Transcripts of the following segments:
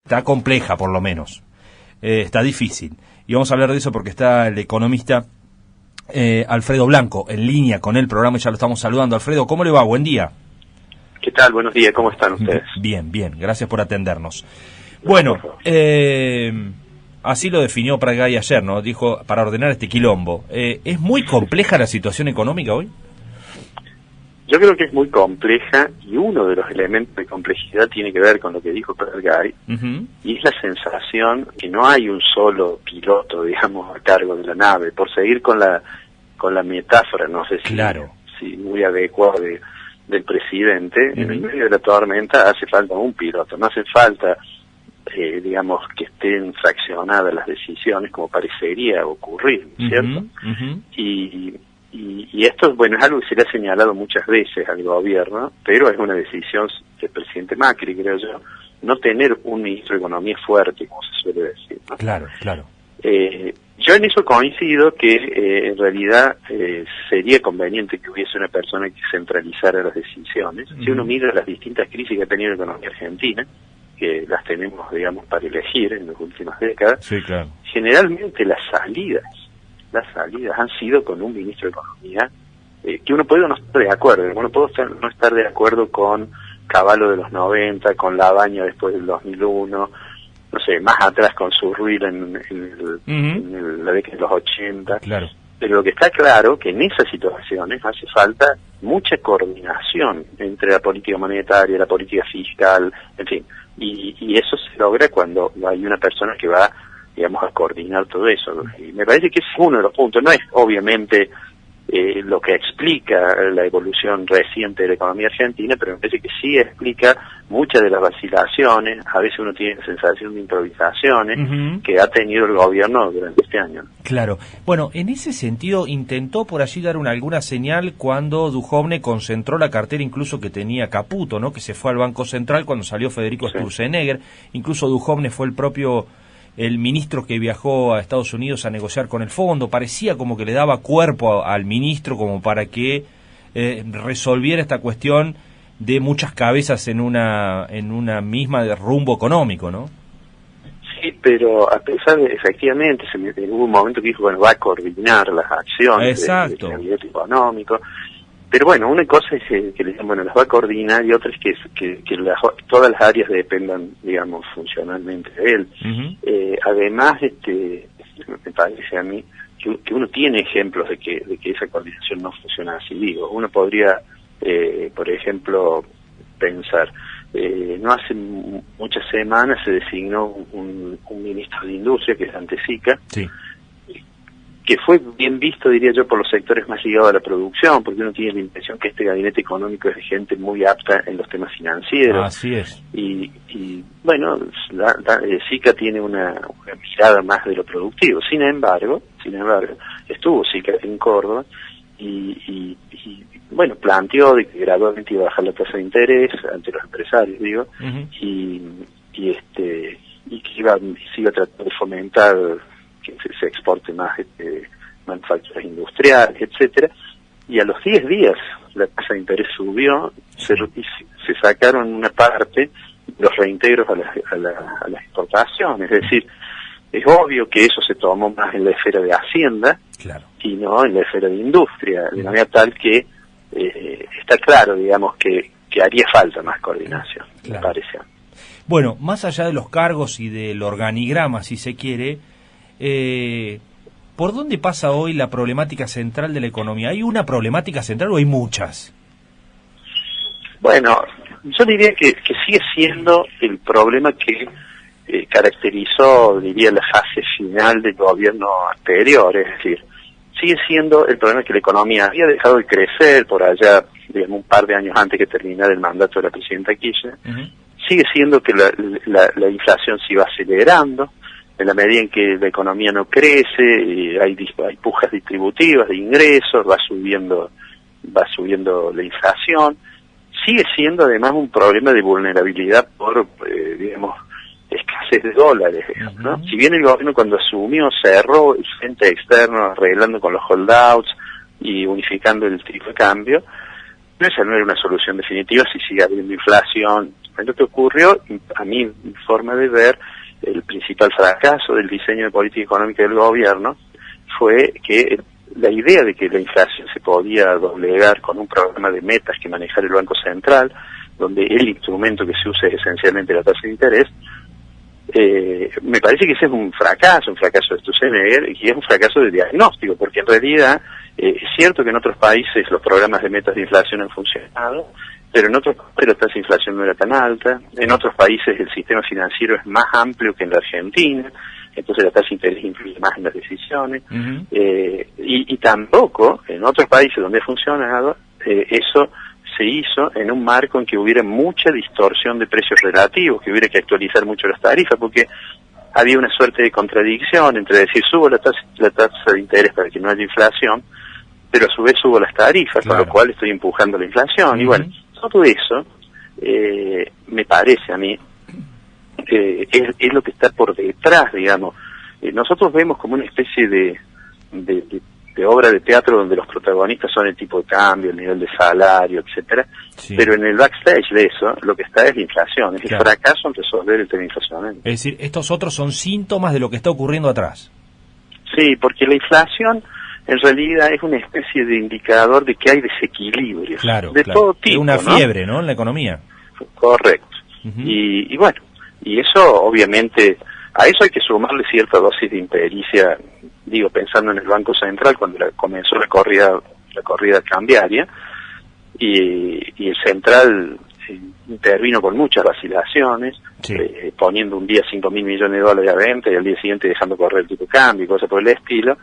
está compleja por lo menos, está difícil. Y vamos a hablar de eso porque está el economista Alfredo Blanco en línea con el programa y ya lo estamos saludando. Alfredo, ¿cómo le va? Buen día. ¿Qué tal? Buenos días, ¿cómo están ustedes? Bien, bien, gracias por atendernos. Bueno, así lo definió Pratgay ayer, ¿no? Dijo, para ordenar este quilombo. ¿Es muy compleja la situación económica hoy? Yo creo que es muy compleja y uno de los elementos de complejidad tiene que ver con lo que dijo Pratgay, y es la sensación que no hay un solo piloto, digamos, a cargo de la nave. Por seguir con la metáfora, no sé si muy adecuada del presidente, en el medio de la tormenta hace falta un piloto, no hace falta, digamos, que estén fraccionadas las decisiones como parecería ocurrir, ¿cierto? Y esto, bueno, es algo que se le ha señalado muchas veces al gobierno, pero es una decisión del presidente Macri, creo yo, no tener un ministro de Economía fuerte, como se suele decir, ¿no? Claro. Yo en eso coincido que en realidad sería conveniente que hubiese una persona que centralizara las decisiones. Si uno mira las distintas crisis que ha tenido la economía argentina, que las tenemos, digamos, para elegir en las últimas décadas, generalmente las salidas han sido con un ministro de Economía que uno puede no estar de acuerdo, uno puede no estar de acuerdo con Cavallo de los 90, con Labaña después del 2001, no sé, más atrás con Zurruil en la década de los 80. Claro. Pero lo que está claro que en esas situaciones hace falta mucha coordinación entre la política monetaria, la política fiscal, en fin, y eso se logra cuando hay una persona que va, digamos, a coordinar todo eso. Y me parece que es uno de los puntos, no es obviamente lo que explica la evolución reciente de la economía argentina, pero me parece que sí explica muchas de las vacilaciones, a veces uno tiene la sensación de improvisaciones que ha tenido el gobierno durante este año. Claro. Bueno, en ese sentido, intentó por allí dar alguna señal cuando Duhovne concentró la cartera incluso que tenía Caputo, ¿no? Que se fue al Banco Central cuando salió Federico Sturzenegger. Incluso Duhovne fue el ministro que viajó a Estados Unidos a negociar con el fondo. Parecía como que le daba cuerpo al ministro como para que resolviera esta cuestión de muchas cabezas en una misma de rumbo económico, ¿no? Sí, pero a pesar de, efectivamente, hubo un momento que dijo, bueno, va a coordinar las acciones del gabinete económico. Pero bueno, una cosa es que le dicen, bueno, las va a coordinar, y otra es que todas las áreas dependan, digamos, funcionalmente de él. Además, me parece a mí que uno tiene ejemplos de que esa coordinación no funciona así. Digo, uno podría, por ejemplo, pensar, no hace muchas semanas se designó un ministro de Industria, que es Dante Sica, que fue bien visto, diría yo, por los sectores más ligados a la producción, porque uno tiene la impresión que este gabinete económico es de gente muy apta en los temas financieros. Así es. Y bueno, Sica tiene una mirada más de lo productivo. Sin embargo, estuvo Sica en Córdoba y bueno, planteó de que gradualmente iba a bajar la tasa de interés ante los empresarios, digo, y que se iba a tratar de fomentar que se exporte más manufacturas industriales, etcétera, y a los 10 días la tasa de interés subió, se sacaron una parte de los reintegros a las exportaciones, es decir, es obvio que eso se tomó más en la esfera de Hacienda y no en la esfera de Industria, de manera tal que está claro, digamos, que haría falta más coordinación, me parece. Bueno, más allá de los cargos y del organigrama, si se quiere, ¿por dónde pasa hoy la problemática central de la economía? ¿Hay una problemática central o hay muchas? Bueno, yo diría que sigue siendo el problema que caracterizó, diría, la fase final del gobierno anterior, es decir, sigue siendo el problema que la economía había dejado de crecer por allá, digamos, un par de años antes que terminara el mandato de la presidenta Kirchner. Sigue siendo que la inflación se iba acelerando, en la medida en que la economía no crece, hay pujas distributivas de ingresos, va subiendo la inflación. Sigue siendo además un problema de vulnerabilidad por, digamos, escasez de dólares, ¿no? Si bien el gobierno cuando asumió cerró el frente externo arreglando con los holdouts y unificando el tipo de cambio, esa no era una solución definitiva si sigue habiendo inflación, Es lo que ocurrió, a mi forma de ver, el principal fracaso del diseño de política económica del gobierno fue que la idea de que la inflación se podía doblegar con un programa de metas que manejara el Banco Central, donde el instrumento que se usa es esencialmente la tasa de interés, me parece que ese es un fracaso de Sturzenegger, y es un fracaso de diagnóstico, porque en realidad es cierto que en otros países los programas de metas de inflación han funcionado, pero en otros países la tasa de inflación no era tan alta, en otros países el sistema financiero es más amplio que en la Argentina, entonces la tasa de interés influye más en las decisiones, y tampoco en otros países donde ha funcionado, eso se hizo en un marco en que hubiera mucha distorsión de precios relativos, que hubiera que actualizar mucho las tarifas, porque había una suerte de contradicción entre decir subo la tasa de interés para que no haya inflación, pero a su vez subo las tarifas, claro, con lo cual estoy empujando la inflación. Y bueno, todo eso me parece a mí es lo que está por detrás, digamos. Nosotros vemos como una especie de obra de teatro donde los protagonistas son el tipo de cambio, el nivel de salario, etcétera, pero en el backstage de eso lo que está es la inflación, es el fracaso en resolver el tema inflacionario. Es decir, estos otros son síntomas de lo que está ocurriendo atrás. Sí, porque la inflación en realidad es una especie de indicador de que hay desequilibrios de todo tipo. Es una fiebre, ¿no?, en la economía. Correcto. Y bueno, y eso obviamente, a eso hay que sumarle cierta dosis de impericia, digo, pensando en el Banco Central cuando comenzó la corrida cambiaria, y el Central intervino con muchas vacilaciones, poniendo un día 5.000 millones de dólares a venta y al día siguiente dejando correr el tipo de cambio y cosas por el estilo.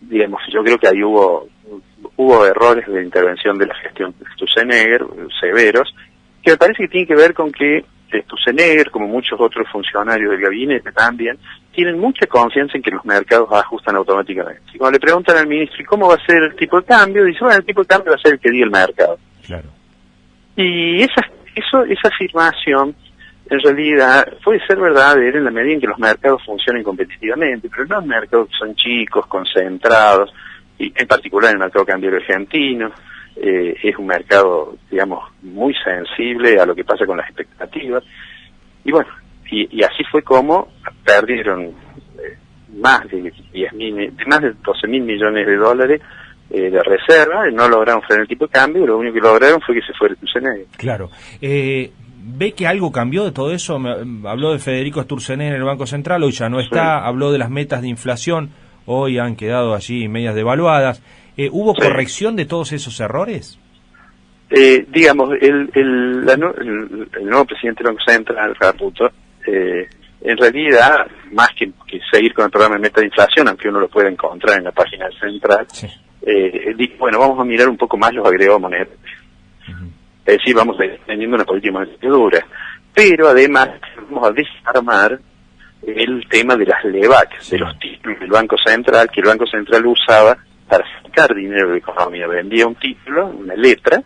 Digamos, yo creo que ahí hubo errores de intervención de la gestión de Sturzenegger, severos, que me parece que tienen que ver con que Sturzenegger, como muchos otros funcionarios del gabinete también, tienen mucha confianza en que los mercados ajustan automáticamente. Y cuando le preguntan al ministro, ¿y cómo va a ser el tipo de cambio? Dice, bueno, el tipo de cambio va a ser el que diga el mercado. Claro. Y esa afirmación, en realidad, puede ser verdadera en la medida en que los mercados funcionen competitivamente, pero no en mercados que son chicos, concentrados, y en particular el mercado cambiario argentino, es un mercado, digamos, muy sensible a lo que pasa con las expectativas. Y bueno, y así fue como perdieron más de 12.000 millones de dólares de reserva, y no lograron frenar el tipo de cambio, y lo único que lograron fue que se fuera Sturzenegger. Claro. ¿Ve que algo cambió de todo eso? Habló de Federico Sturzenegger en el Banco Central, hoy ya no está, habló de las metas de inflación, hoy han quedado allí medias devaluadas. ¿Hubo corrección de todos esos errores? Digamos, el nuevo presidente del Banco Central, Caputo, en realidad, más que seguir con el programa de meta de inflación, aunque uno lo pueda encontrar en la página central, dijo, bueno, vamos a mirar un poco más los agregados monetarios. Es decir, vamos teniendo una política monetaria dura. Pero además, vamos a desarmar el tema de las LEVAC, de los títulos del Banco Central, que el Banco Central usaba para sacar dinero de la economía. Vendía un título, una letra,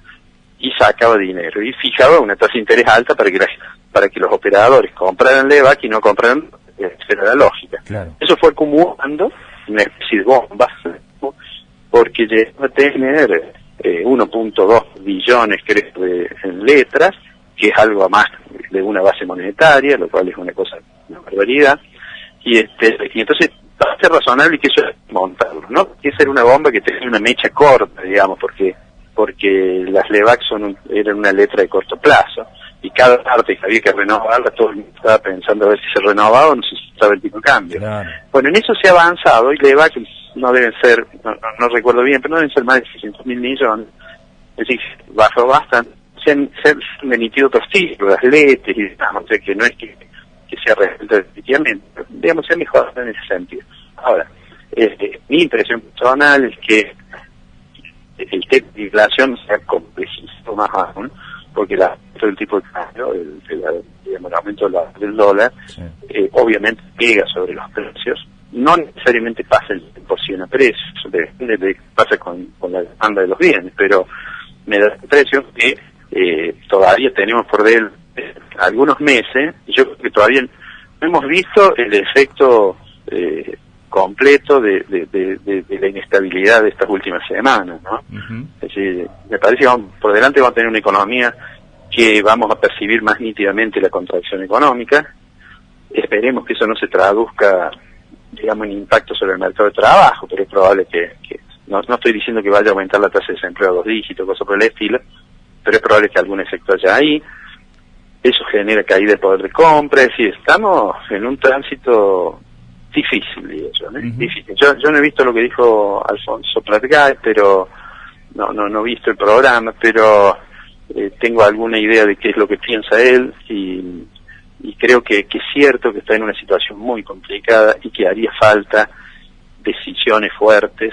y sacaba dinero. Y fijaba una tasa de interés alta para que los operadores compraran LEVAC y no compraran, era la lógica. Claro. Eso fue acumulando una especie de bomba, porque llegó a tener 1.2 billones, creo, en letras, que es algo más de una base monetaria, lo cual es una barbaridad, y entonces parece razonable que eso es montarlo, ¿no? Que esa era una bomba que tenía una mecha corta, digamos, porque las LEVAC eran una letra de corto plazo, y cada parte que había que renovarla, todo el mundo estaba pensando a ver si se renovaba o no se estaba el tipo de cambio. Claro. Bueno, en eso se ha avanzado, y LEVAC no deben ser, no recuerdo bien, pero no deben ser más de 600.000 millones, es decir, bajó bastante. Se han emitido otros títulos, las letras y demás, o sea que no es que sea resuelto definitivamente, digamos, se ha mejorado en ese sentido. Ahora, mi impresión personal es que el tema de inflación se ha complejizado más aún, porque el tipo de cambio, el aumento del dólar, obviamente pega sobre los precios, no necesariamente pasa el 100% a precios, depende de qué pasa con la demanda de los bienes, pero me da la impresión que todavía tenemos por ver algunos meses, y yo creo que todavía no hemos visto el efecto completo de la inestabilidad de estas últimas semanas, ¿no? Es decir, me parece que por delante vamos a tener una economía que vamos a percibir más nítidamente la contracción económica. Esperemos que eso no se traduzca, digamos, en impacto sobre el mercado de trabajo, pero es probable que no estoy diciendo que vaya a aumentar la tasa de desempleo a 2 dígitos, cosas por el estilo, pero es probable que algún efecto haya ahí. Eso genera caída de poder de compra, es decir, estamos en un tránsito difícil, digo yo, ¿eh? Difícil. Yo no he visto lo que dijo Alfonso Pratgay, pero no he visto el programa, pero tengo alguna idea de qué es lo que piensa él, y creo que es cierto que está en una situación muy complicada y que haría falta decisiones fuertes,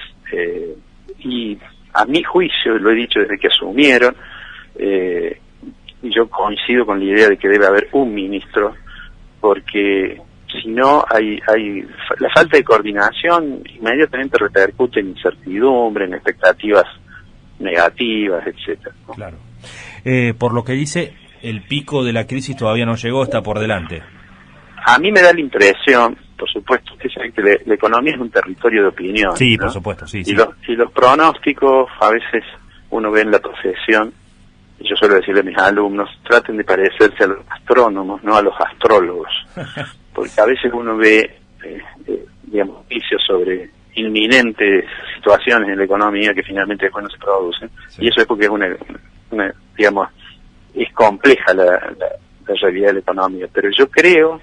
y a mi juicio, lo he dicho desde que asumieron, yo coincido con la idea de que debe haber un ministro, porque si no hay la falta de coordinación inmediatamente repercute en incertidumbre, en expectativas negativas, etcétera, ¿no? Claro. Por lo que dice, el pico de la crisis todavía no llegó, está por delante. A mí me da la impresión, por supuesto, que la economía es un territorio de opinión. Sí, ¿no? por supuesto, sí. Y los pronósticos, a veces uno ve en la profesión, y yo suelo decirle a mis alumnos, traten de parecerse a los astrónomos, no a los astrólogos, porque a veces uno ve, digamos, juicios sobre inminentes situaciones en la economía que finalmente después no se producen, y eso es porque es una digamos, es compleja la realidad de la economía, pero yo creo,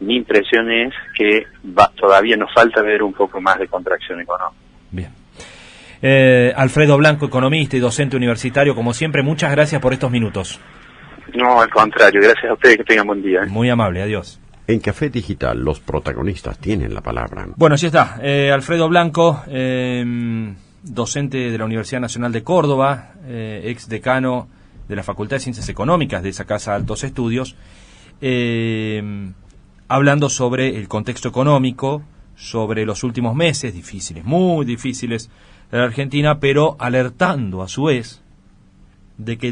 mi impresión es que todavía nos falta ver un poco más de contracción económica. Bien. Alfredo Blanco, economista y docente universitario, como siempre, muchas gracias por estos minutos. No, al contrario, gracias a ustedes, que tengan buen día. Muy amable, adiós. En Café Digital, los protagonistas tienen la palabra. Bueno, así está. Alfredo Blanco, docente de la Universidad Nacional de Córdoba, ex decano de la Facultad de Ciencias Económicas de esa Casa de Altos Estudios, hablando sobre el contexto económico, sobre los últimos meses difíciles, muy difíciles de la Argentina, pero alertando a su vez de que